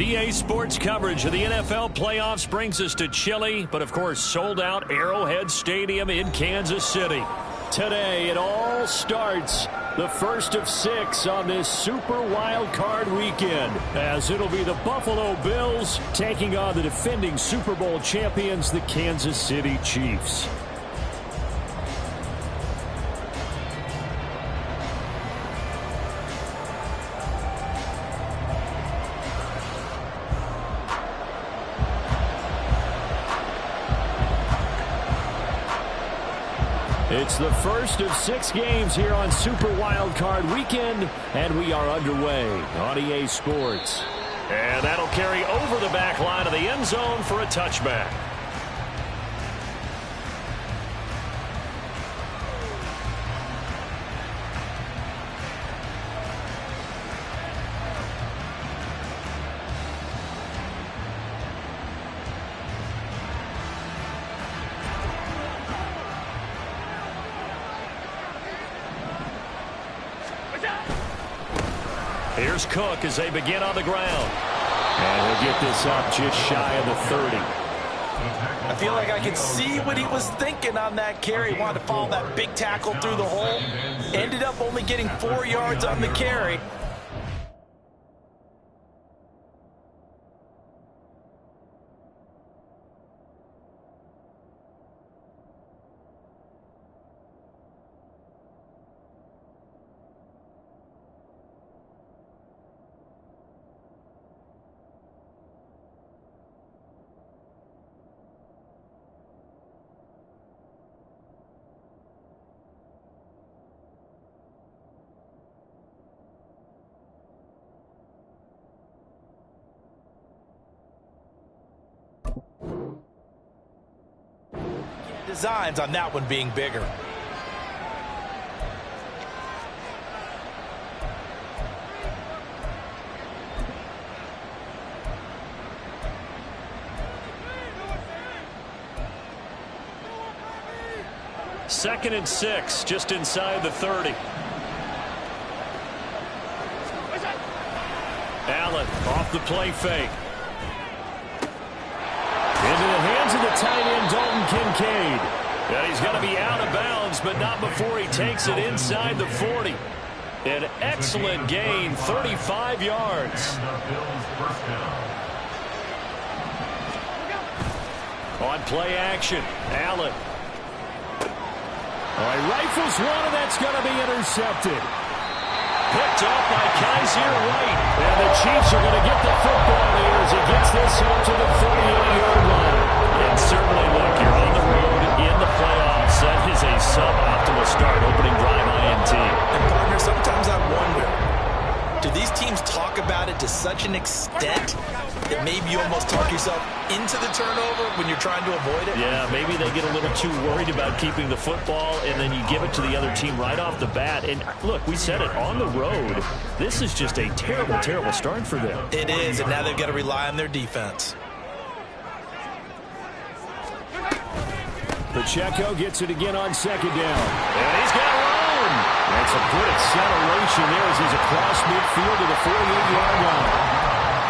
EA Sports coverage of the NFL playoffs brings us to chilly, but of course sold-out Arrowhead Stadium in Kansas City. Today it all starts, the first of 6 on this Super Wildcard weekend, as it'll be the Buffalo Bills taking on the defending Super Bowl champions, the Kansas City Chiefs. It's the first of 6 games here on Super Wildcard Weekend, and we are underway on EA Sports. And that'll carry over the back line of the end zone for a touchback. Here's Cook as they begin on the ground. And he'll get this up just shy of the 30. I feel like I can see what he was thinking on that carry. Wanted to follow that big tackle through the hole. Ended up only getting 4 yards on the carry. Designs on that one being bigger. Second and 6, just inside the 30. Allen off the play fake. Into the hands of the tight end, Dalton Kincaid. And he's going to be out of bounds, but not before he takes it inside the 40. An excellent gain, 35 yards. On play action, Allen. All right, rifles one, and that's going to be intercepted. Picked up by Kaiser White. And the Chiefs are going to get the football here as he gets this home to the 48-yard line. And certainly, look, you're on the road in the playoffs. That is a suboptimal start, opening drive INT. And partner, sometimes I wonder, do these teams talk about it to such an extent that maybe you almost talk yourself into the turnover when you're trying to avoid it? Yeah, maybe they get a little too worried about keeping the football, and then you give it to the other team right off the bat. And look, we said it, on the road, this is just a terrible, terrible start for them. It is, and now they've got to rely on their defense. Pacheco gets it again on second down. And he's got room. That's a good acceleration there as he's across midfield to the 48-yard line.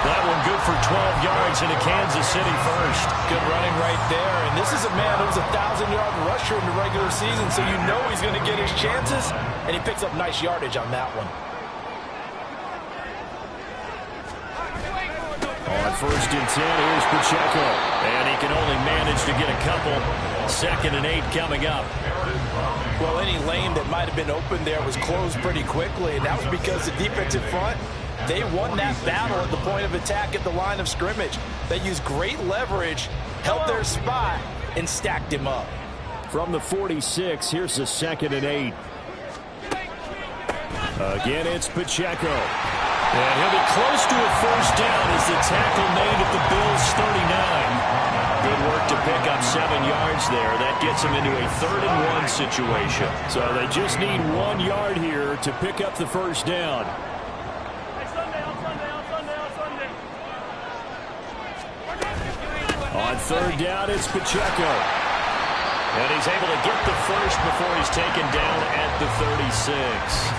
That one good for 12 yards into Kansas City first. Good running right there. And this is a man who was a 1,000-yard rusher in the regular season, so you know he's going to get his chances. And he picks up nice yardage on that one. On first and 10, here's Pacheco. And he can only manage to get a couple. Second and 8 coming up. Well, any lane that might have been open there was closed pretty quickly, and that was because the defensive front, they won that battle at the point of attack at the line of scrimmage. They used great leverage, held their spot, and stacked him up. From the 46, here's the second and 8. Again, it's Pacheco. And he'll be close to a first down as the tackle made at the Bills' 39. Good work to pick up 7 yards there. That gets them into a 3rd and 1 situation. So they just need 1 yard here to pick up the first down. On third down, it's Pacheco. And he's able to get the first before he's taken down at the 36.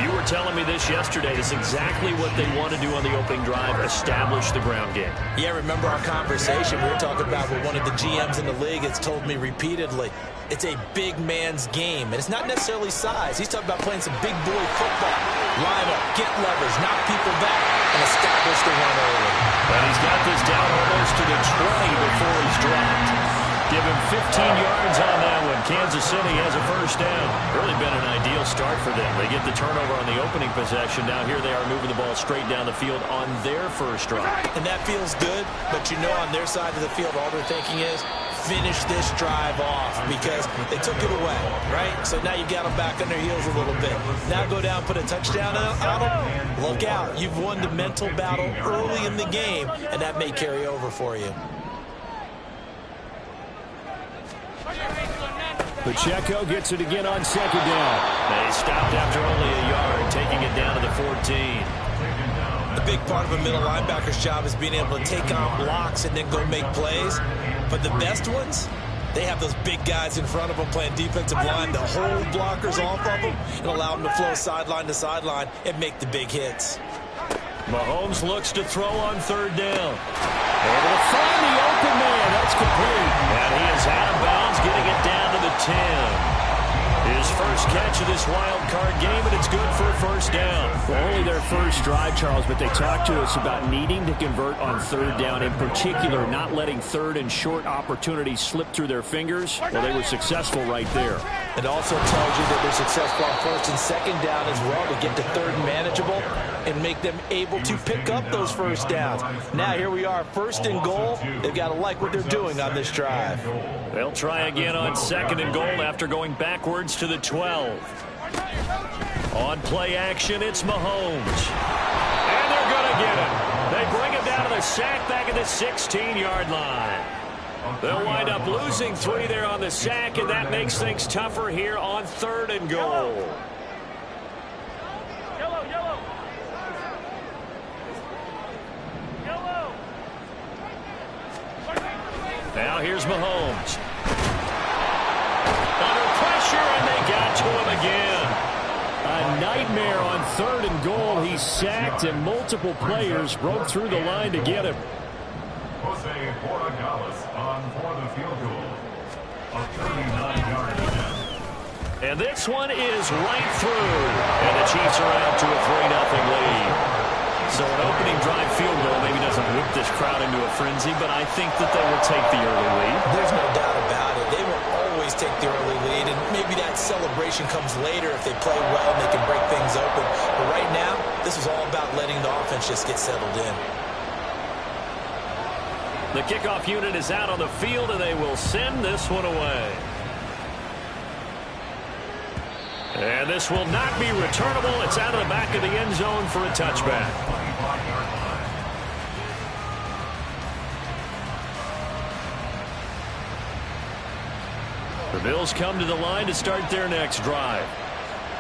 You were telling me this yesterday. This is exactly what they want to do on the opening drive, establish the ground game. Yeah, remember our conversation. We were talking about what one of the GMs in the league has told me repeatedly. It's a big man's game, and it's not necessarily size. He's talking about playing some big boy football. Line up, get leverage, knock people back, and establish the run early. And he's got this down almost to the 20 before he's dropped. Give him 15 yards on that one. Kansas City has a first down. Really been an ideal start for them. They get the turnover on the opening possession. Now here they are moving the ball straight down the field on their first drive. And that feels good, but you know on their side of the field all they're thinking is finish this drive off because they took it away, right? So now you got them back on their heels a little bit. Now go down, put a touchdown on them. Look out. You've won the mental battle early in the game, and that may carry over for you. Pacheco gets it again on second down. They stopped after only a yard, taking it down to the 14. The big part of a middle linebacker's job is being able to take on blocks and then go make plays. But the best ones, they have those big guys in front of them playing defensive line that hold blockers off of them and allow them to flow sideline to sideline and make the big hits. Mahomes looks to throw on third down. Able to find the open man. That's complete. And he is out of bounds, getting it down to the 10. His first catch of this wild card game, and it's good for a first down. Well, only their first drive, Charles, but they talked to us about needing to convert on third down, in particular not letting third and short opportunities slip through their fingers. Well, they were successful right there. It also tells you that they're successful on first and second down as well to get to third and manageable and make them able to pick up those first downs. Now here we are, first and goal. They've got to like what they're doing on this drive. They'll try again on second and goal after going backwards to the 12. On play action, it's Mahomes. And they're going to get him. They bring him down to the sack back at the 16-yard line. They'll wind up losing 3 there on the sack, and that makes things tougher here on third and goal. Now here's Mahomes. Under pressure, and they got to him again. A nightmare on third and goal. He's sacked, and multiple players broke through the line to get him. And this one is right through. And the Chiefs are out to a 3-0 lead. So an opening drive field goal maybe doesn't whip this crowd into a frenzy, but I think that they will take the early lead. There's no doubt about it. They will always take the early lead, and maybe that celebration comes later if they play well and they can break things open. But right now, this is all about letting the offense just get settled in. The kickoff unit is out on the field, and they will send this one away. And this will not be returnable. It's out of the back of the end zone for a touchback. The Bills come to the line to start their next drive.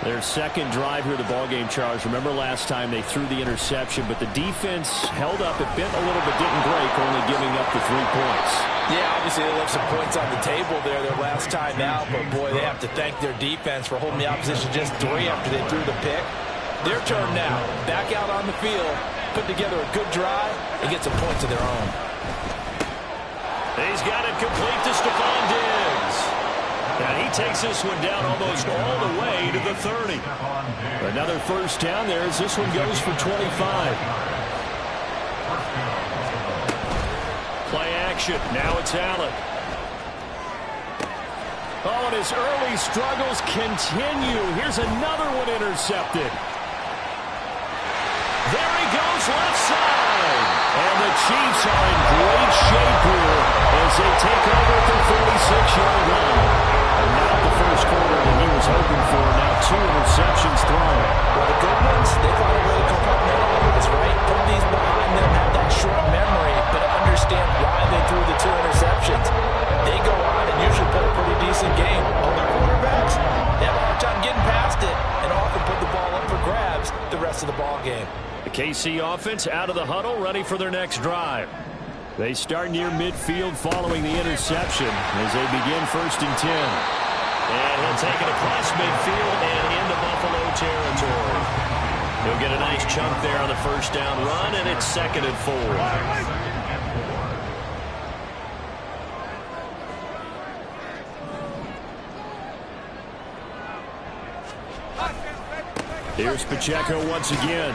Their second drive here of the ballgame, Charles. Remember last time they threw the interception, but the defense held up. It bent a little but didn't break, only giving up the 3 points. Yeah, obviously they left some points on the table there their last time out, but boy, they have to thank their defense for holding the opposition just 3 after they threw the pick. Their turn now. Back out on the field, put together a good drive, and get some points of their own. He's got it complete to Stephon Diggs. And he takes this one down almost all the way to the 30. Another first down there as this one goes for 25. Play action. Now it's Allen. Oh, and his early struggles continue. Here's another one intercepted. There he goes, left side. And the Chiefs are in great shape here as they take over at the 46-yard line. And not the first quarter that he was hoping for. Now 2 interceptions thrown. Well, the good ones, they find a way to compartmentalize, right? Put these behind them, have that short memory, but understand why they threw the 2 interceptions. They go on and usually play a pretty decent game. Other quarterbacks, they have a hard time getting past it and often put the ball up for grabs the rest of the ball game. The KC offense out of the huddle, ready for their next drive. They start near midfield following the interception as they begin 1st and 10. And he'll take it across midfield and into Buffalo territory. He'll get a nice chunk there on the first down run, and it's 2nd and 4. Here's Pacheco once again.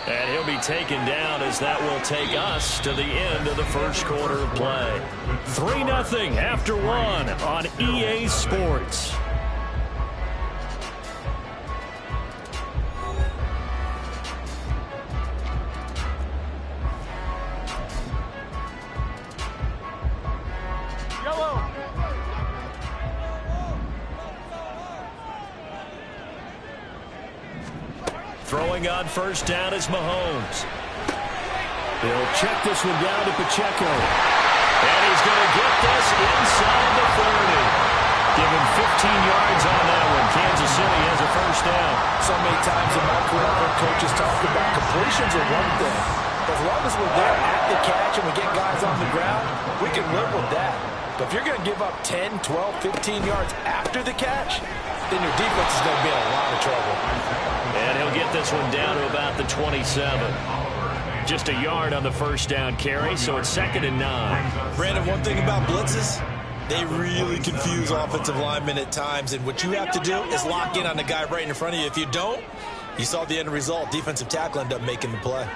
And he'll be taken down as that will take us to the end of the first quarter of play. 3-0 after 1 on EA Sports. Throwing on first down is Mahomes. He'll check this one down to Pacheco. And he's going to get this inside the 30. Give him 15 yards on that one. Kansas City has a first down. So many times in my career, I've heard coaches talk about completions are one thing. As long as we're there at the catch and we get guys on the ground, we can live with that. But if you're going to give up 10, 12, 15 yards after the catch, then your defense is going to be in a lot of trouble. And he'll get this one down to about the 27. Just a yard on the first down carry, so it's 2nd and 9. Brandon, one thing about blitzes, they really confuse offensive linemen at times, and what you have to do is lock in on the guy right in front of you. If you don't, you saw the end result. Defensive tackle ended up making the play.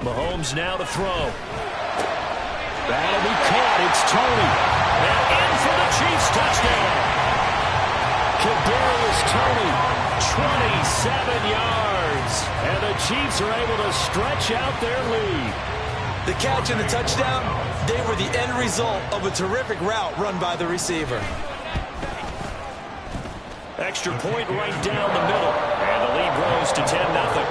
Mahomes now to throw. That'll be caught. It's Tony. And in for the Chiefs touchdown. Kadarius Toney, 27 yards. And the Chiefs are able to stretch out their lead. The catch and the touchdown, they were the end result of a terrific route run by the receiver. Extra point right down the middle. And the lead grows to 10-0.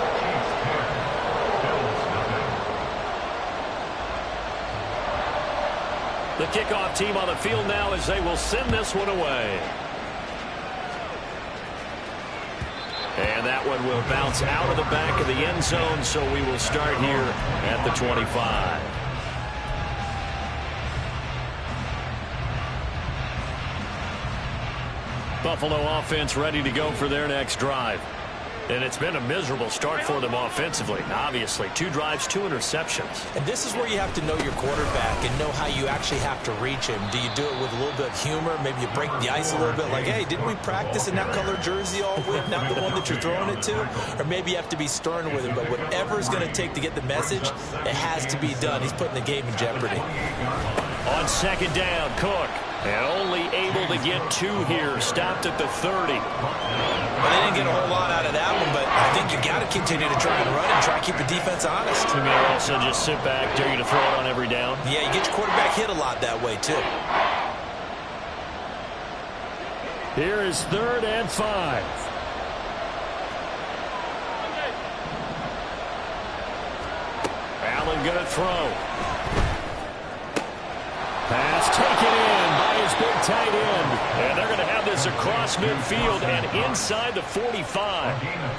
The kickoff team on the field now as they will send this one away. And that one will bounce out of the back of the end zone, so we will start here at the 25. Buffalo offense ready to go for their next drive. And it's been a miserable start for them offensively. Obviously, 2 drives, 2 interceptions. And this is where you have to know your quarterback and know how you actually have to reach him. Do you do it with a little bit of humor? Maybe you break the ice a little bit like, hey, didn't we practice in that color jersey all week, not the one that you're throwing it to? Or maybe you have to be stern with him. But whatever it's going to take to get the message, it has to be done. He's putting the game in jeopardy. On second down, Cook. And only able to get 2 here. Stopped at the 30. Well, they didn't get a whole lot out of that one, but I think you got to continue to try and run and try and keep the defense honest. You may also just sit back, dare you to throw it on every down. Yeah, you get your quarterback hit a lot that way, too. Here is 3rd and 5. Allen going to throw. Pass taken in by his big tight end. And they're going to have this across midfield and inside the 45.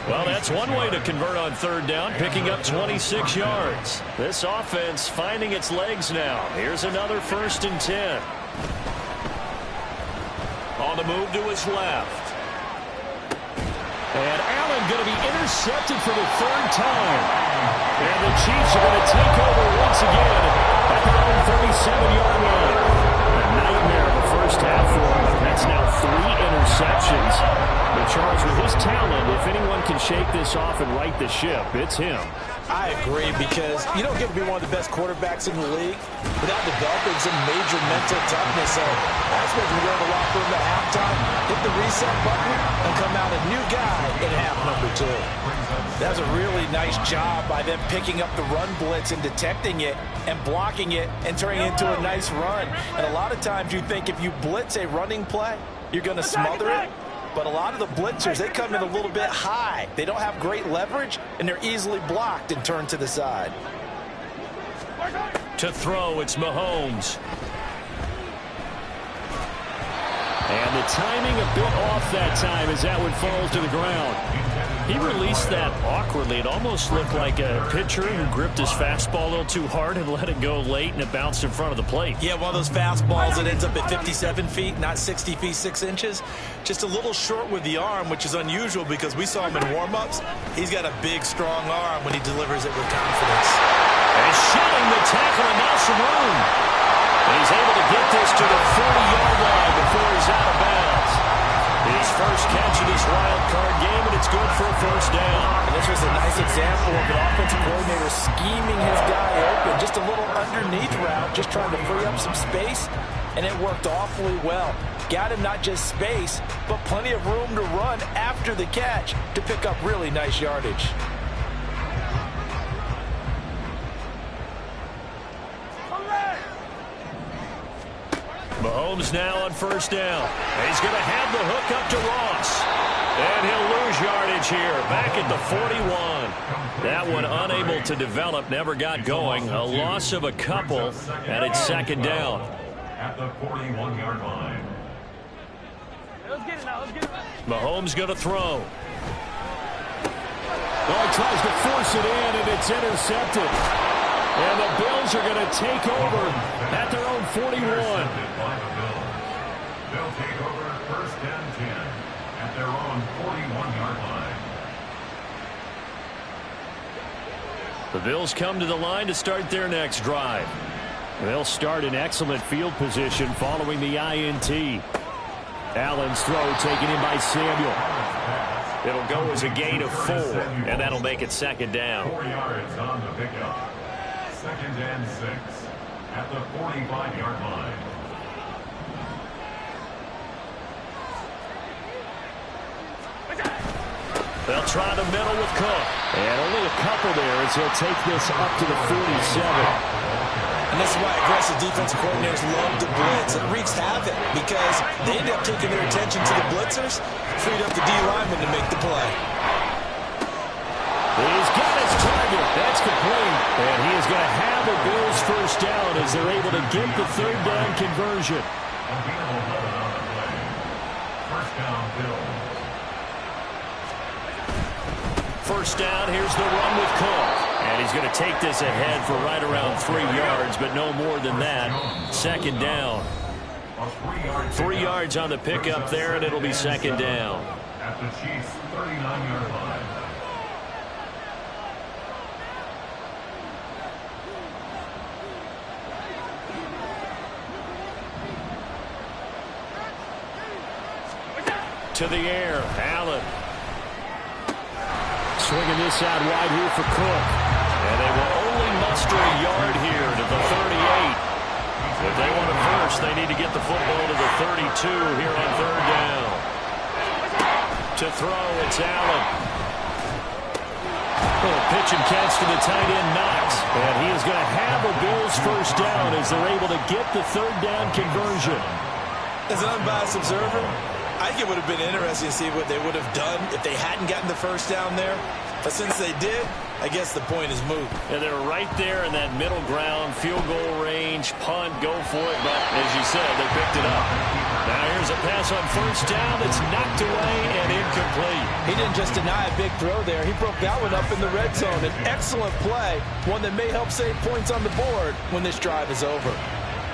Well, that's one way to convert on 3rd down, picking up 26 yards. This offense finding its legs now. Here's another 1st and 10. On the move to his left. And Allen going to be intercepted for the 3rd time. And the Chiefs are going to take over once again at their own 37-yard line. A nightmare of a first half for them. That's now 3 interceptions. But Charles, with his talent, if anyone can shake this off and right the ship, it's him. I agree, because you don't get to be one of the best quarterbacks in the league without developing some major mental toughness. So I suppose we go to the locker room at halftime, hit the reset button, and come out a new guy in half number 2. That was a really nice job by them picking up the run blitz and detecting it and blocking it and turning it into a nice run. And a lot of times you think if you blitz a running play, you're going to smother it. But a lot of the blitzers, they come in a little bit high. They don't have great leverage, and they're easily blocked and turned to the side. To throw, it's Mahomes. And the timing a bit off that time as that one falls to the ground. He released that awkwardly. It almost looked like a pitcher who gripped his fastball a little too hard and let it go late, and it bounced in front of the plate. Yeah, one of those fastballs that ends up at 57 feet, not 60 feet 6 inches. Just a little short with the arm, which is unusual because we saw him in warm-ups. He's got a big, strong arm when he delivers it with confidence. And shooting the tackle, and now some room. And he's able to get this to the 40-yard line before he's out of bounds. His first catch of this wild card game, and it's good for a first down. And this was a nice example of an offensive coordinator scheming his guy open. Just a little underneath route, just trying to free up some space, and it worked awfully well. Got him not just space, but plenty of room to run after the catch to pick up really nice yardage. Mahomes now on first down. He's going to have the hook up to Ross. And he'll lose yardage here, back at the 41. That one unable to develop, never got going. A loss of a couple, and it's second down. At the 41-yard line. Let's get it now, let's get it. Mahomes going to throw. Oh, he tries to force it in, and it's intercepted. And the Bills are going to take over at their own 41. They'll take over first and 10 at their own 41-yard line. The Bills come to the line to start their next drive. They'll start in excellent field position following the INT. Allen's throw taken in by Samuel. It'll go as a gain of 4, and that'll make it second down. 4 yards on the pickup. Second and 6 at the 45-yard line. They'll try the middle with Cook. And only a couple there as he'll take this up to the 47. And this is why aggressive defensive coordinators love to blitz. It wreaks havoc because they end up taking their attention to the blitzers, freed up the D lineman to make the play. He's got his target. That's complete. And he is going to have the Bills first down as they're able to get the third down conversion. First down, Bills. First down, here's the run with Cook. And he's going to take this ahead for right around 3 yards, but no more than that. Second down. 3 yards on the pickup there, and it'll be second down. At the Chiefs' 39-yard line. To the air, Allen. Swinging this out wide here for Cook. And they will only muster a yard here to the 38. If they want it first, they need to get the football to the 32 here on third down. To throw, it's Allen. Little pitch and catch to the tight end, Knox. And he is going to have the Bills first down as they're able to get the third down conversion. As an unbiased observer, I think it would have been interesting to see what they would have done if they hadn't gotten the first down there. But since they did, I guess the point is moot. And they're right there in that middle ground, field goal range, punt, go for it. But as you said, they picked it up. Now here's a pass on first down. It's knocked away and incomplete. He didn't just deny a big throw there. He broke that one up in the red zone. An excellent play, one that may help save points on the board when this drive is over.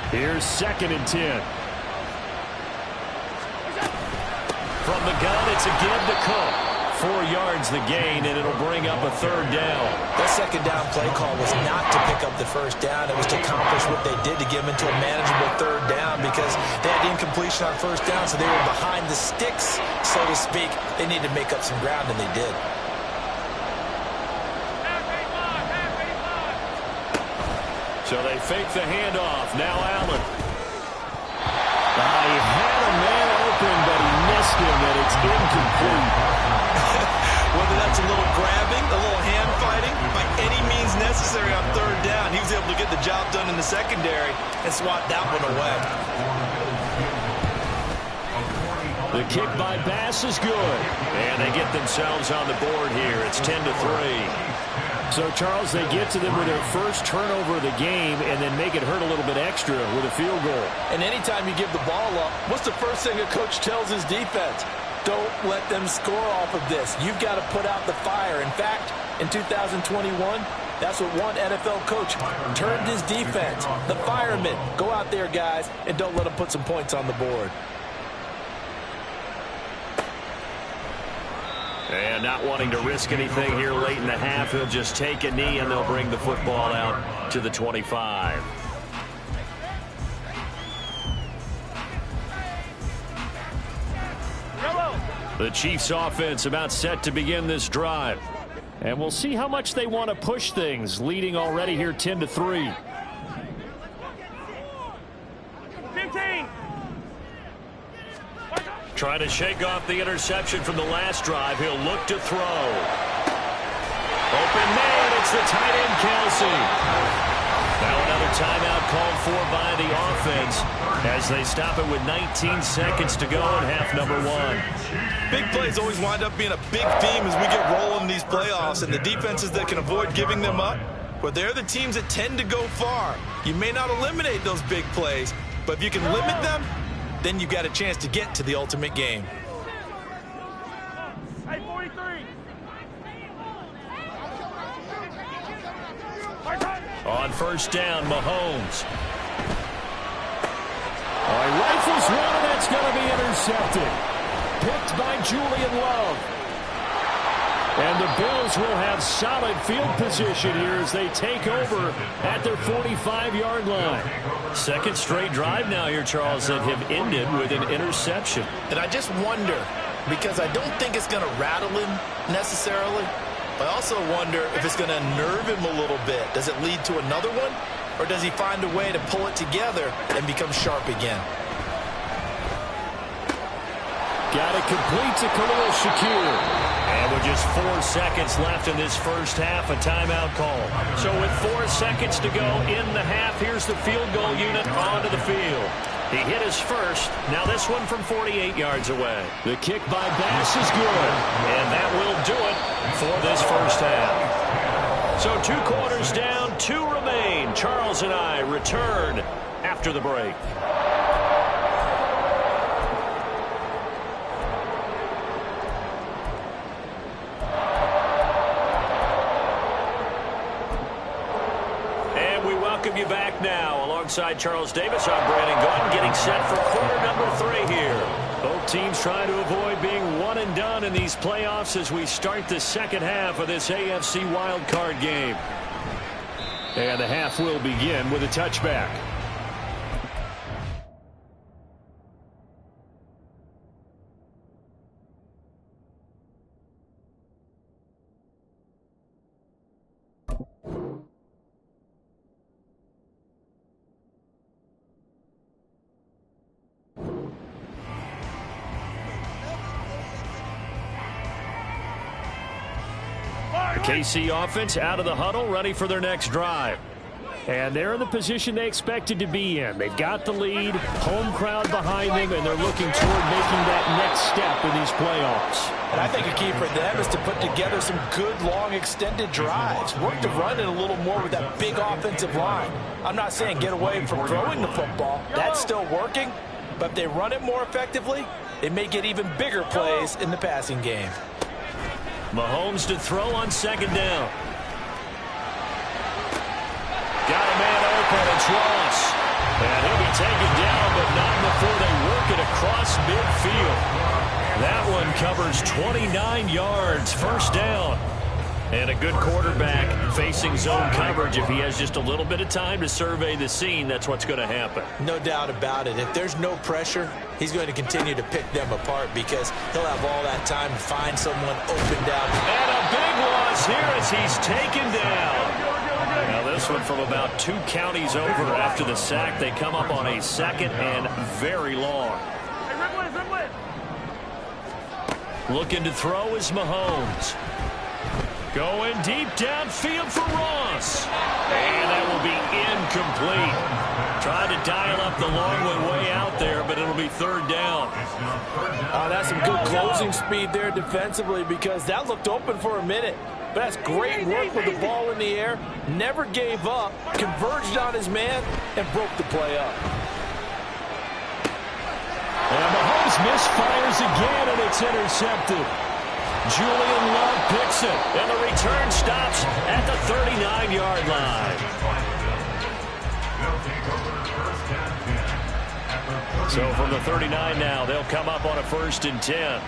Here's second and 10. From the gun, it's a give to Cook. 4 yards the gain, and it'll bring up a third down. That second down play call was not to pick up the first down. It was to accomplish what they did to get them into a manageable third down because they had incompletion on first down, so they were behind the sticks, so to speak. They needed to make up some ground, and they did. So they fake the handoff. Now Allen. He had a man open, but he missed him, and it's incomplete. Whether that's a little grabbing, a little hand fighting, by any means necessary on third down, he was able to get the job done in the secondary and swat that one away. The kick by Bass is good, and they get themselves on the board here. It's 10-3. So, Charles, they get to them with their first turnover of the game and then make it hurt a little bit extra with a field goal. And anytime you give the ball up, what's the first thing a coach tells his defense? Don't let them score off of this. You've got to put out the fire. In fact, in 2021, that's what one NFL coach turned his defense. The firemen. Go out there, guys, and don't let them put some points on the board. And not wanting to risk anything here late in the half, he'll just take a knee and they'll bring the football out to the 25. The Chiefs offense about set to begin this drive. And we'll see how much they want to push things, leading already here 10-3. 15. Trying to shake off the interception from the last drive. He'll look to throw. Open man, it's the tight end, Kelsey. Now another timeout called for by the offense as they stop it with 19 seconds to go in half number 1. Big plays always wind up being a big theme as we get rolling in these playoffs, and the defenses that can avoid giving them up, well, they're the teams that tend to go far. You may not eliminate those big plays, but if you can limit them, then you've got a chance to get to the ultimate game. Hey, 43. On first down, Mahomes. Oh, he rifles one, and that's going to be intercepted. Picked by Julian Love. And the Bills will have solid field position here as they take over at their 45-yard line. Second straight drive now here, Charles, that have ended with an interception. And I just wonder, because I don't think it's going to rattle him necessarily, but I also wonder if it's going to nerve him a little bit. Does it lead to another one? Or does he find a way to pull it together and become sharp again? Got it complete to Khalil Shakir. And with just 4 seconds left in this first half, a timeout call. So with 4 seconds to go in the half, here's the field goal unit onto the field. He hit his first. Now this one from 48 yards away. The kick by Bass is good. And that will do it for this first half. So 2 quarters down, 2 remain. Charles and I return after the break. Welcome you back now. Alongside Charles Davis, I'm Brandon Gordon, getting set for quarter number 3 here. Both teams trying to avoid being one and done in these playoffs as we start the second half of this AFC Wildcard game. And the half will begin with a touchback. KC offense out of the huddle, ready for their next drive. And they're in the position they expected to be in. They've got the lead, home crowd behind them, and they're looking toward making that next step in these playoffs. And I think a key for them is to put together some good, long, extended drives. Work to run it a little more with that big offensive line. I'm not saying get away from throwing the football. That's still working. But if they run it more effectively, it may get even bigger plays in the passing game. Mahomes to throw on second down. Got a man open. It's Ross. And he'll be taken down, but not before they work it across midfield. That one covers 29 yards. First down. And a good quarterback facing zone coverage. If he has just a little bit of time to survey the scene, that's what's going to happen. No doubt about it. If there's no pressure, he's going to continue to pick them apart because he'll have all that time to find someone open down. And a big loss here as he's taken down. Now this one from about 2 counties over after the sack. They come up on a second and very long. Looking to throw is Mahomes. Going deep downfield for Ross. And that will be incomplete. Trying to dial up the long way out there, but it'll be third down. That's some good closing speed there defensively because that looked open for a minute. But that's great work with the ball in the air. Never gave up, converged on his man, and broke the play up. And Mahomes misfires again, and it's intercepted. Julian Love picks it, and the return stops at the 39-yard line. So from the 39 now, they'll come up on a 1st and 10.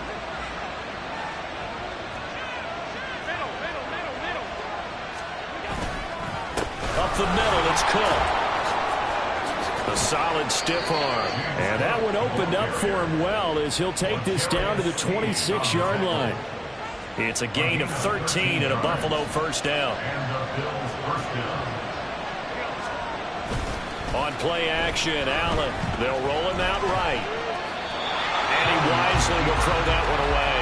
Up the middle, it's Cook. A solid stiff arm. And that one opened up for him well as he'll take this down to the 26-yard line. It's a gain of 13 and a Buffalo 1st down. On play action, Allen. They'll roll him out right. And he wisely will throw that one away.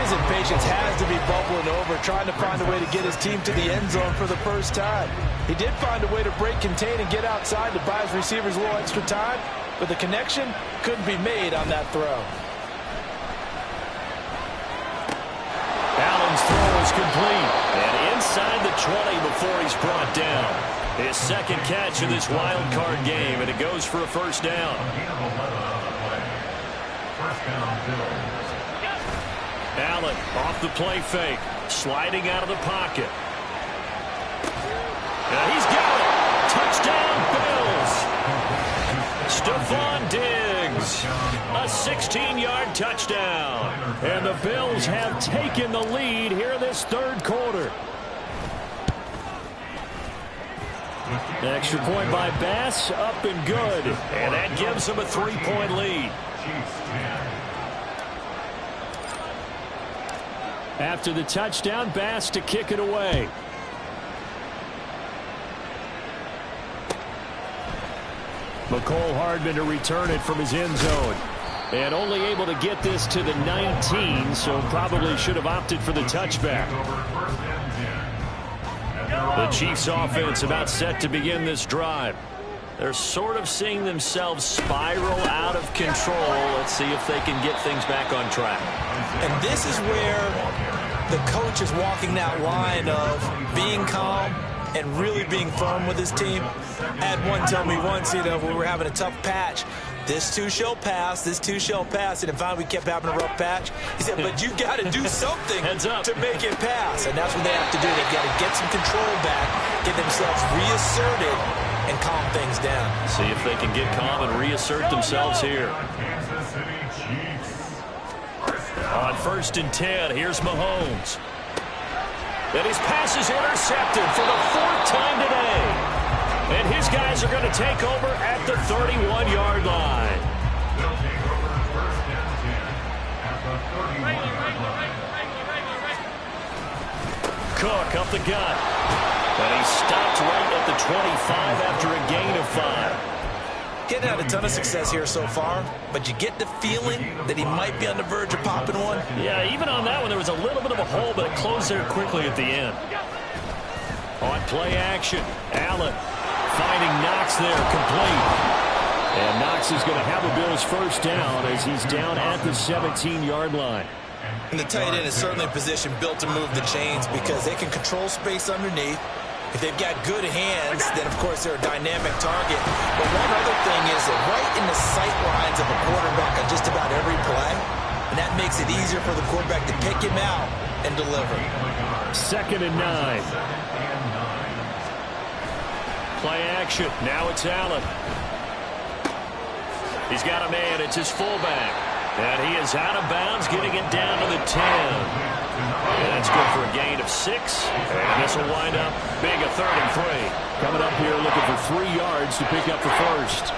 His impatience has to be bubbling over, trying to find a way to get his team to the end zone for the first time. He did find a way to break contain and get outside to buy his receivers a little extra time, but the connection couldn't be made on that throw. Allen's throw is complete. And inside the 20 before he's brought down. His second catch of this wild card game, and it goes for a 1st down. Allen off the play fake, sliding out of the pocket. And he's got it. Touchdown, Bills. Stephon Diggs. A 16-yard touchdown. And the Bills have taken the lead here this 3rd quarter. Extra point by Bass, up and good. And that gives them a 3-point lead. After the touchdown, Bass to kick it away. McCole Hardman to return it from his end zone. And only able to get this to the 19, so probably should have opted for the touchback. The Chiefs offense about set to begin this drive. They're sort of seeing themselves spiral out of control. Let's see if they can get things back on track. And this is where the coach is walking that line of being calm and really being firm with his team. I had one tell me once, when we were having a tough patch, this too shall pass, this too shall pass. And finally we kept having a rough patch. He said, but you got to do something to make it pass. And that's what they have to do. They've got to get some control back, get themselves reasserted, and calm things down. See if they can get calm and reassert themselves here. On 1st and 10, here's Mahomes. And his pass is intercepted for the 4th time today. And his guys are going to take over at the 31-yard line. Cook up the gut. And he stopped right at the 25 after a gain of 5. Getting out a ton of success here so far, but you get the feeling that he might be on the verge of popping one. Yeah, even on that one, there was a little bit of a hole, but it closed there quickly at the end. On play action, Allen finding Knox there, complete. And Knox is going to have a Bills 1st down as he's down at the 17-yard line. And the tight end is certainly a position built to move the chains because they can control space underneath. If they've got good hands, then, of course, they're a dynamic target. But one other thing is that right in the sight lines of a quarterback on just about every play, and that makes it easier for the quarterback to pick him out and deliver. 2nd and 9. Play action. Now it's Allen. He's got a man. It's his fullback. And he is out of bounds, getting it down to the 10. And that's good for a gain of 6. And this will wind up being a 3rd and 3. Coming up here looking for 3 yards to pick up the 1st.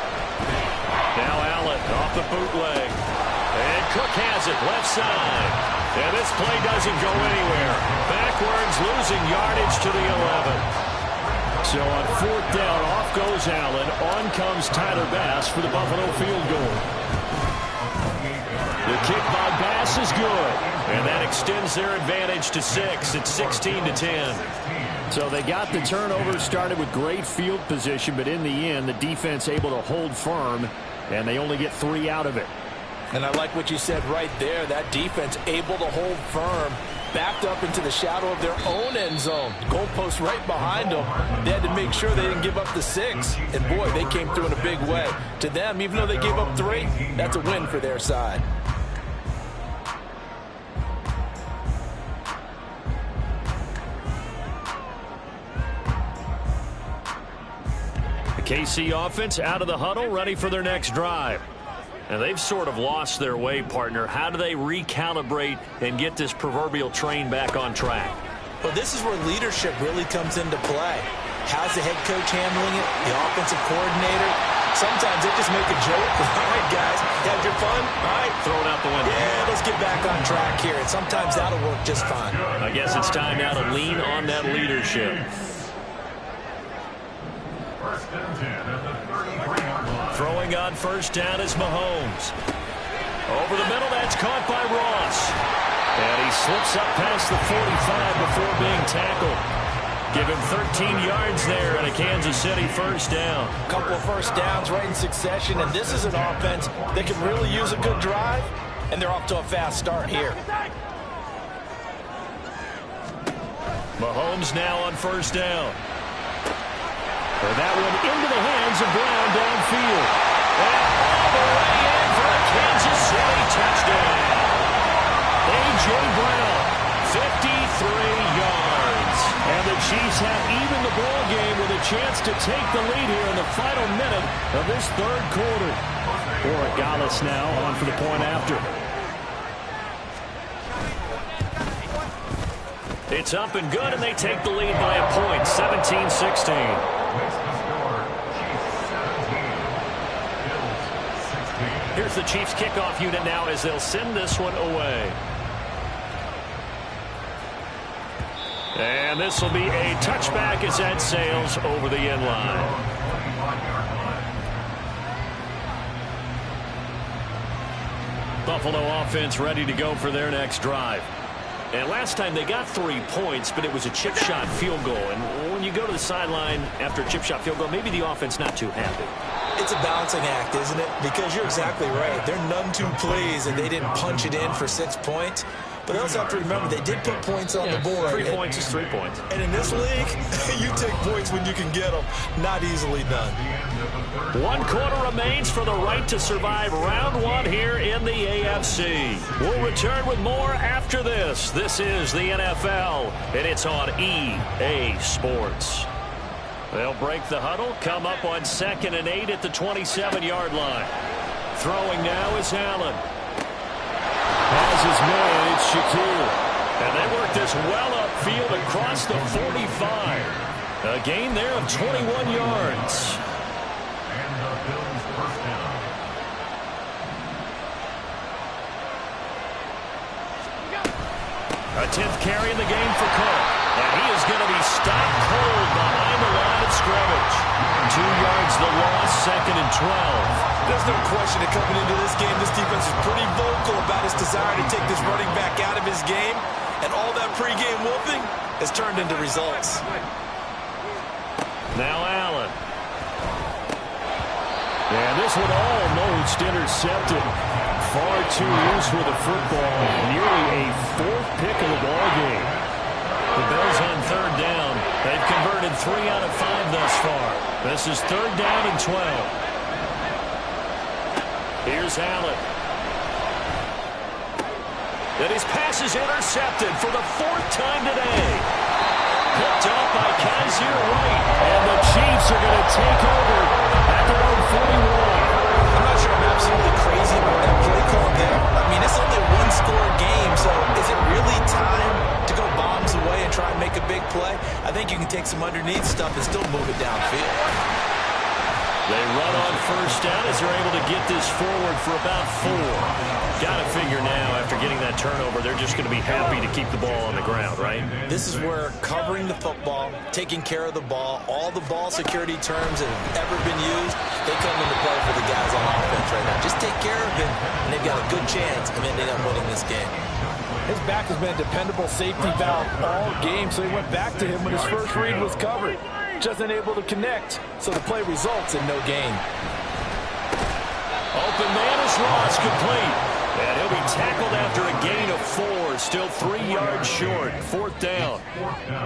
Now Allen off the bootleg. And Cook has it left side. And this play doesn't go anywhere. Backwards, losing yardage to the 11. So on 4th down, off goes Allen. On comes Tyler Bass for the Buffalo field goal. The kick by Bass is good. And that extends their advantage to 6. It's 16-10. So they got the turnover, started with great field position, but in the end, the defense able to hold firm, and they only get 3 out of it. And I like what you said right there, that defense able to hold firm. backed up into the shadow of their own end zone. Goalpost right behind them. They had to make sure they didn't give up the 6. And, boy, they came through in a big way. To them, even though they gave up 3, that's a win for their side. The KC offense out of the huddle, ready for their next drive. And they've sort of lost their way, partner. How do they recalibrate and get this proverbial train back on track? Well, this is where leadership really comes into play. How's the head coach handling it? The offensive coordinator? Sometimes they just make a joke. All right, guys, had your fun? All right. Throw it out the window. Yeah, let's get back on track here. And sometimes that'll work just fine. I guess it's time now to lean on that leadership. First and 10 at the 33-yard line. Throwing on first down is Mahomes. Over the middle, that's caught by Ross. And he slips up past the 45 before being tackled. Give him 13 yards there and a Kansas City first down. A couple of first downs right in succession, and this is an offense that can really use a good drive, and they're off to a fast start here. Mahomes now on first down. For that one into the hands of Brown downfield. And all the way in for a Kansas City touchdown. A.J. Brown, 53 yards. And the Chiefs have even the ball game with a chance to take the lead here in the final minute of this third quarter. Borregales now on for the point after. It's up and good, and they take the lead by a point, 17-16. Here's the Chiefs kickoff unit now as they'll send this one away. And this will be a touchback as that sails over the end line. Buffalo offense ready to go for their next drive. And last time they got 3 points, but it was a chip shot field goal. And when you go to the sideline after a chip shot field goal, maybe the offense not too happy. It's a balancing act, isn't it? Because you're exactly right. They're none too pleased that they didn't punch it in for 6 points. But they also have to remember they did put points on the board. 3 points is 3 points. And in this league, you take points when you can get them. Not easily done. 1 quarter remains for the right to survive round 1 here in the AFC. We'll return with more after this. This is the NFL, and it's on EA Sports. They'll break the huddle, come up on 2nd and 8 at the 27-yard line. Throwing now is Allen. Has his man, it's Shaquille. And they work this well upfield across the 45. A gain there of 21 yards. And the Bills first down. A 10th carry in the game for Cole. And he is going to be stopped cold behind the line of scrimmage. 2 yards the loss, 2nd and 12. There's no question that coming into this game, this defense is pretty vocal about its desire to take this running back out of his game. And all that pregame whooping has turned into results. Now Allen. And this one almost intercepted. Far too loose with the football. Nearly a 4th pick of the ball game. The Bills on 3rd down. They've converted 3 out of 5 thus far. This is 3rd down and 12. Here's Allen. And his pass is intercepted for the 4th time today. Picked up by Kaiser White. And the Chiefs are going to take over at their own 41. I'm not sure I'm absolutely crazy about that play call there. I mean, it's only a 1-score game, so is it really time to go bombs away and try and make a big play? I think you can take some underneath stuff and still move it downfield. They run on first down as they're able to get this forward for about 4. Got to figure now, after getting that turnover, they're just going to be happy to keep the ball on the ground, right? This is where covering the football, taking care of the ball, all the ball security terms that have ever been used, they come into play for the guys on offense right now. Just take care of it, and they've got a good chance of ending up winning this game. His back has been a dependable safety valve all game, so he went back to him when his first read was covered. Just unable to connect, so the play results in no gain. Open man is lost, complete. And he'll be tackled after a gain of 4, still 3 yards short. 4th down.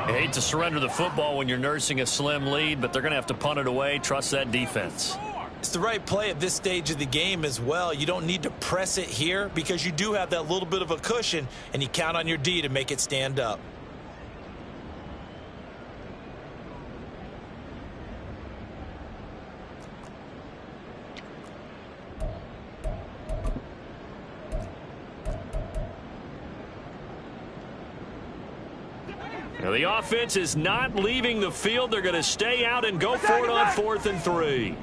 I hate to surrender the football when you're nursing a slim lead, but they're going to have to punt it away. Trust that defense. It's the right play at this stage of the game as well. You don't need to press it here because you do have that little bit of a cushion, and you count on your D to make it stand up. Now the offense is not leaving the field. They're going to stay out and go for it on 4th and 3.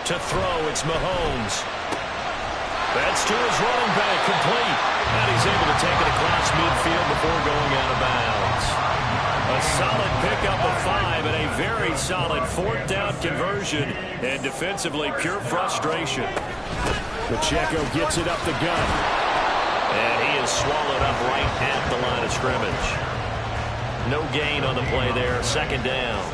To throw, it's Mahomes. That's to his running back, complete. And he's able to take it across midfield before going out of bounds. A solid pickup of 5 and a very solid 4th down conversion. And defensively, pure frustration. Pacheco gets it up the gut. And he is swallowed up right at the line of scrimmage. No gain on the play there. 2nd down.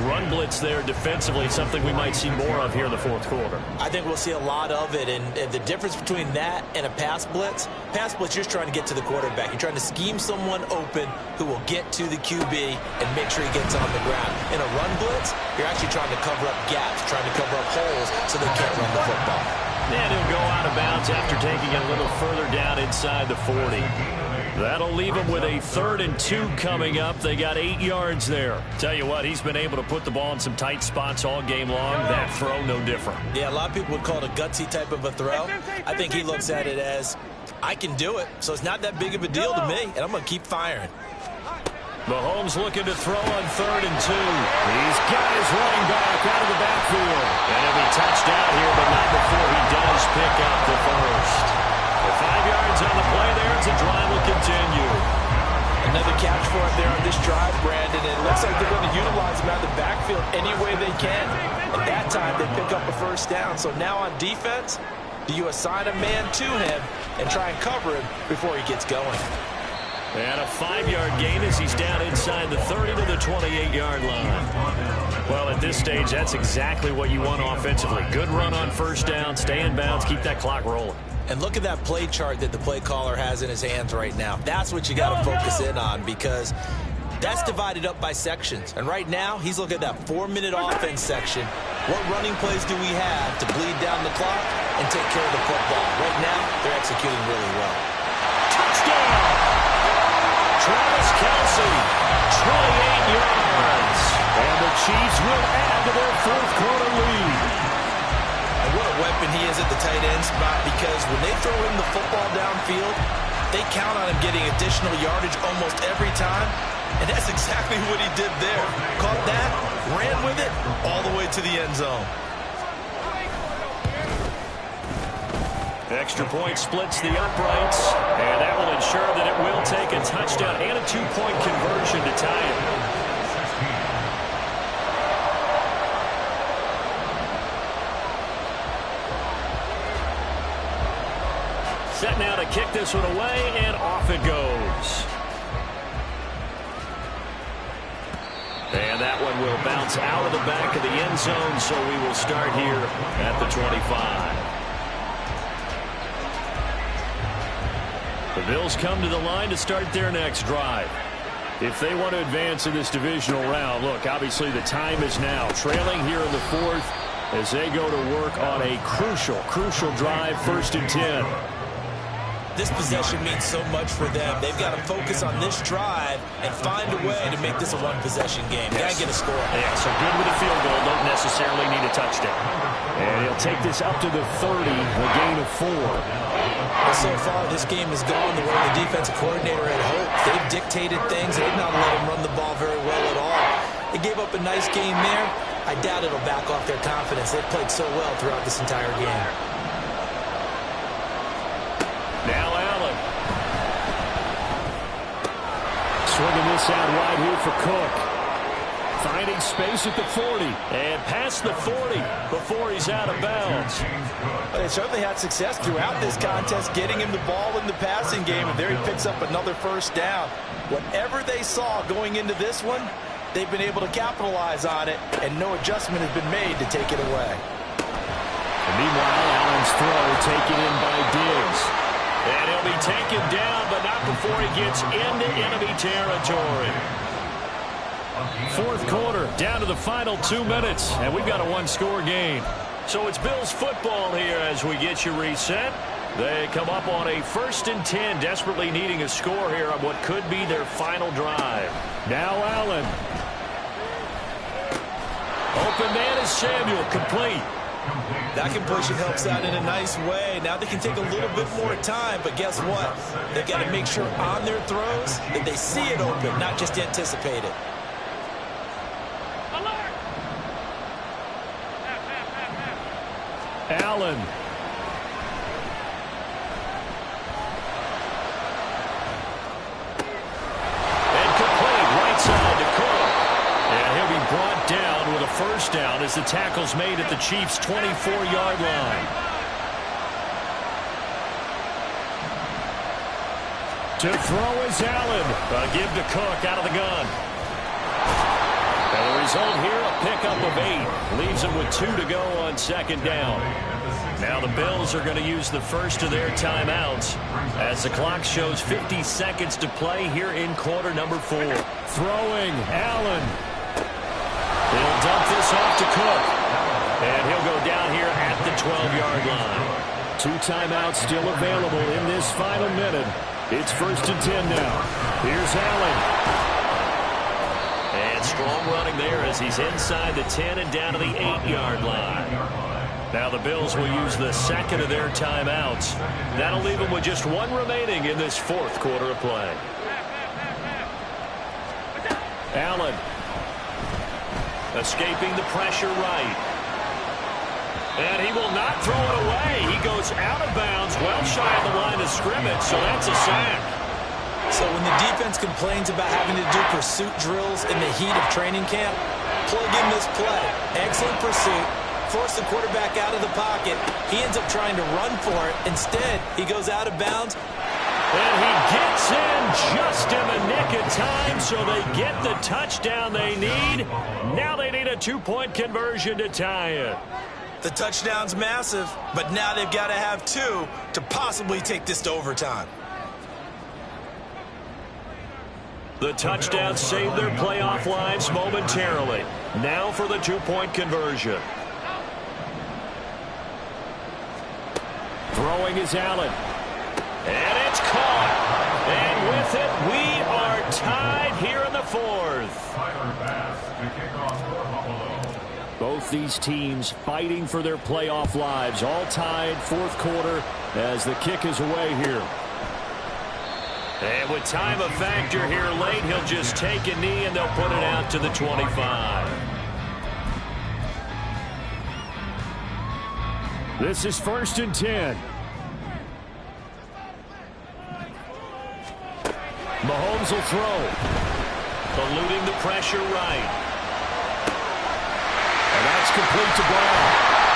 Run blitz there defensively, something we might see more of here in the 4th quarter. I think we'll see a lot of it, and the difference between that and a pass blitz, you're just trying to get to the quarterback. You're trying to scheme someone open who will get to the QB and make sure he gets on the ground. In a run blitz, you're actually trying to cover up gaps, trying to cover up holes so they can't run the football. And he'll go out of bounds after taking it a little further down inside the 40. That'll leave him with a 3rd and 2 coming up. They got 8 yards there. Tell you what, he's been able to put the ball in some tight spots all game long. That throw, no different. Yeah, a lot of people would call it a gutsy type of a throw. I think he looks at it as, I can do it, so it's not that big of a deal to me, and I'm going to keep firing. Mahomes looking to throw on 3rd and 2. He's got his running back out of the backfield. And he'll be touched out here, but not before he does pick up the first. 5 yards on the play there as the drive will continue. Another catch for him there on this drive, Brandon. And it looks like they're going to utilize him out of the backfield any way they can. At that time, they pick up a 1st down. So now on defense, do you assign a man to him and try and cover him before he gets going? And a 5-yard gain as he's down inside the 30 to the 28-yard line. Well, at this stage, that's exactly what you want offensively. Good run on 1st down, stay in bounds, keep that clock rolling. And look at that play chart that the play caller has in his hands right now. That's what you got to focus in on because that's divided up by sections. And right now, he's looking at that 4-minute offense section. What running plays do we have to bleed down the clock and take care of the football? Right now, they're executing really well. Touchdown! Travis Kelce, 28 yards. And the Chiefs will add to their 4th quarter lead. And what a weapon he is at the tight end spot because when they throw him the football downfield, they count on him getting additional yardage almost every time. And that's exactly what he did there. Caught that, ran with it, all the way to the end zone. Extra point splits the uprights, and that will ensure that it will take a touchdown and a 2-point conversion to tie it. Set now to kick this one away, and off it goes. And that one will bounce out of the back of the end zone, so we will start here at the 25. The Bills come to the line to start their next drive. If they want to advance in this divisional round, look, obviously the time is now. Trailing here in the 4th as they go to work on a crucial drive, 1st and 10. This possession means so much for them. They've got to focus on this drive and find a way to make this a 1-possession game. Got to get a score. Yeah, so good with a field goal. Don't necessarily need a touchdown. And he'll take this up to the 30, a gain of 4. Well, so far, this game has gone the way the defensive coordinator had hoped. They've dictated things. They've not let him run the ball very well at all. They gave up a nice game there. I doubt it'll back off their confidence. They've played so well throughout this entire game. Now Allen. Swinging this out wide here for Cook. Finding space at the 40. And past the 40 before he's out of bounds. They certainly had success throughout this contest, getting him the ball in the passing game. And there he picks up another 1st down. Whatever they saw going into this one, they've been able to capitalize on it, and no adjustment has been made to take it away. And meanwhile, Allen's throw taken in by Diggs. And he'll be taken down, but not before he gets into enemy territory. Fourth quarter, down to the final 2 minutes, and we've got a one-score game. So it's Bills football here as we get you reset. They come up on a 1st and 10, desperately needing a score here on what could be their final drive. Now Allen. Open man is Samuel, complete. That completion helps out in a nice way. Now they can take a little bit more time, but guess what? They've got to make sure on their throws that they see it open, not just anticipate it. Allen. And complete right side to Cook. And he'll be brought down with a first down as the tackle's made at the Chiefs' 24-yard line. To throw is Allen. Give to Cook out of the gun. And the result here, a pickup of 8. Leaves him with 2 to go on 2nd down. Now the Bills are going to use the first of their timeouts as the clock shows 50 seconds to play here in quarter number 4. Throwing, Allen. He'll dump this off to Cook. And he'll go down here at the 12-yard line. 2 timeouts still available in this final minute. It's 1st and 10 now. Here's Allen. And strong running there as he's inside the 10 and down to the 8-yard line. Now the Bills will use the second of their timeouts. That'll leave them with just 1 remaining in this 4th quarter of play. Allen. Escaping the pressure right. And he will not throw it away. He goes out of bounds, well shy of the line of scrimmage, so that's a sack. So when the defense complains about having to do pursuit drills in the heat of training camp, plug in this play. Excellent pursuit. Force the quarterback out of the pocket. He ends up trying to run for it. Instead, he goes out of bounds. And he gets in just in the nick of time, so they get the touchdown they need. Now they need a 2-point conversion to tie it. The touchdown's massive, but now they've got to have 2 to possibly take this to overtime. The touchdown saved their playoff lives momentarily. Now for the 2-point conversion. Throwing is Allen. And it's caught. And with it, we are tied here in the 4th. Both these teams fighting for their playoff lives. All tied, 4th quarter as the kick is away here. And with time a factor here late, he'll just take a knee and they'll put it out to the 25. This is 1st and 10. Mahomes will throw. Eluding the pressure right. And that's complete to Brown.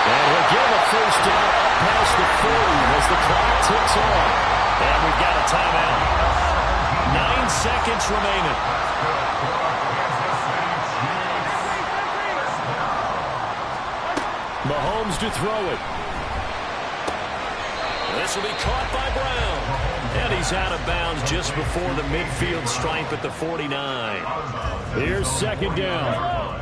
And he'll get a first down up past the 40 as the clock ticks on. And we've got a timeout. 9 seconds remaining. Mahomes to throw it. This will be caught by Brown. And he's out of bounds just before the midfield stripe at the 49. Here's 2nd down.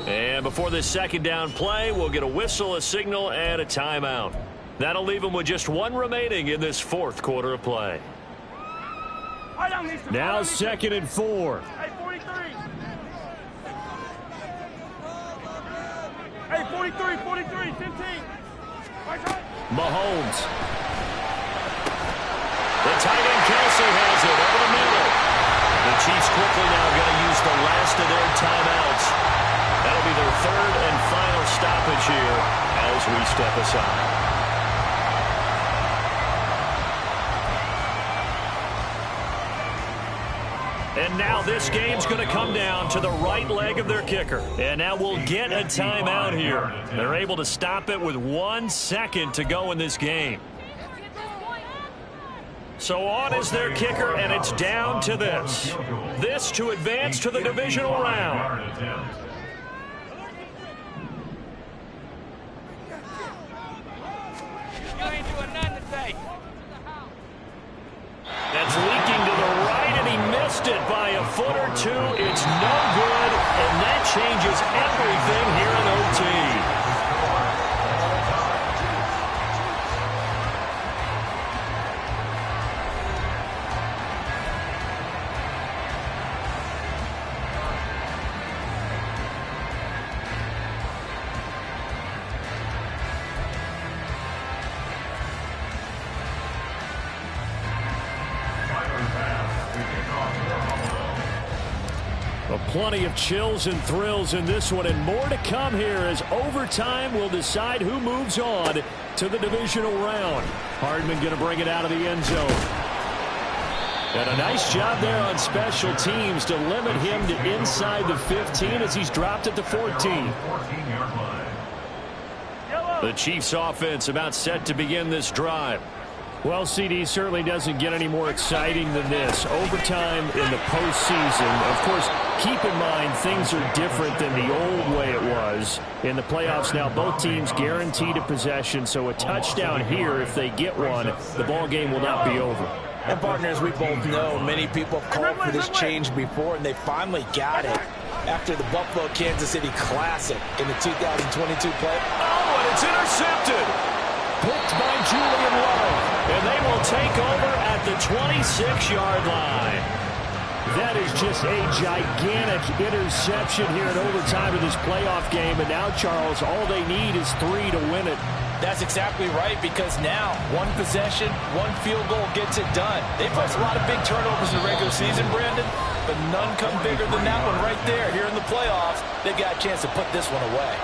And before this 2nd down play, we'll get a whistle, a signal, and a timeout. That'll leave them with just 1 remaining in this 4th quarter of play. Now 2nd and 4. Hey, 43. Hey, 43, 15. Mahomes. The tight end Kelsey has it over the middle. The Chiefs quickly now going to use the last of their timeouts. That'll be their 3rd and final stoppage here as we step aside. And now this game's going to come down to the right leg of their kicker. And now we'll get a timeout here. They're able to stop it with 1 second to go in this game. So on is their kicker, and it's down to this. This to advance to the divisional round. That's leaking to the right, and he missed it by a foot or two. It's no good, and that changes everything here in OT. Plenty of chills and thrills in this one, and more to come here as overtime will decide who moves on to the divisional round. Hardman going to bring it out of the end zone. And a nice job there on special teams to limit him to inside the 15 as he's dropped at the 14. The Chiefs offense about set to begin this drive. Well, CD, certainly doesn't get any more exciting than this. Overtime in the postseason. Of course, keep in mind things are different than the old way it was. In the playoffs now, both teams guaranteed a possession, so a touchdown here, if they get one, the ball game will not be over. And partners, we both know many people have called for this change before, and they finally got it after the Buffalo-Kansas City Classic in the 2022 play. Oh, and it's intercepted. Picked by Julian Love, and they will take over at the 26-yard line. That is just a gigantic interception here in overtime of this playoff game. And now, Charles, all they need is 3 to win it. That's exactly right, because now one possession, one field goal gets it done. They forced a lot of big turnovers in the regular season, Brandon, but none come bigger than that one right there. Here in the playoffs, they've got a chance to put this one away.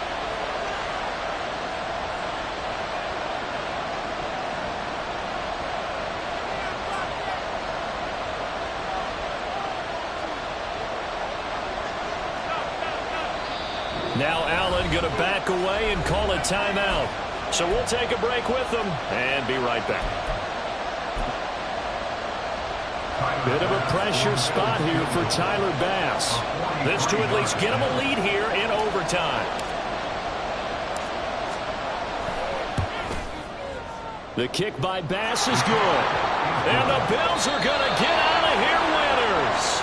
Now Allen going to back away and call a timeout. So we'll take a break with them and be right back. Bit of a pressure spot here for Tyler Bass. This to at least get him a lead here in overtime. The kick by Bass is good. And the Bills are going to get out of here winners.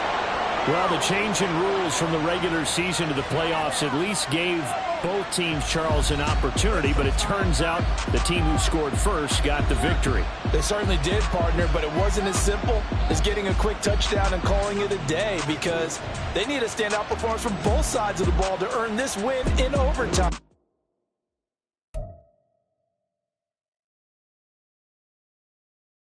Well, the change in rules from the regular season to the playoffs at least gave both teams, Charles, an opportunity, but it turns out the team who scored first got the victory. They certainly did, partner, but it wasn't as simple as getting a quick touchdown and calling it a day, because they need a standout performance from both sides of the ball to earn this win in overtime.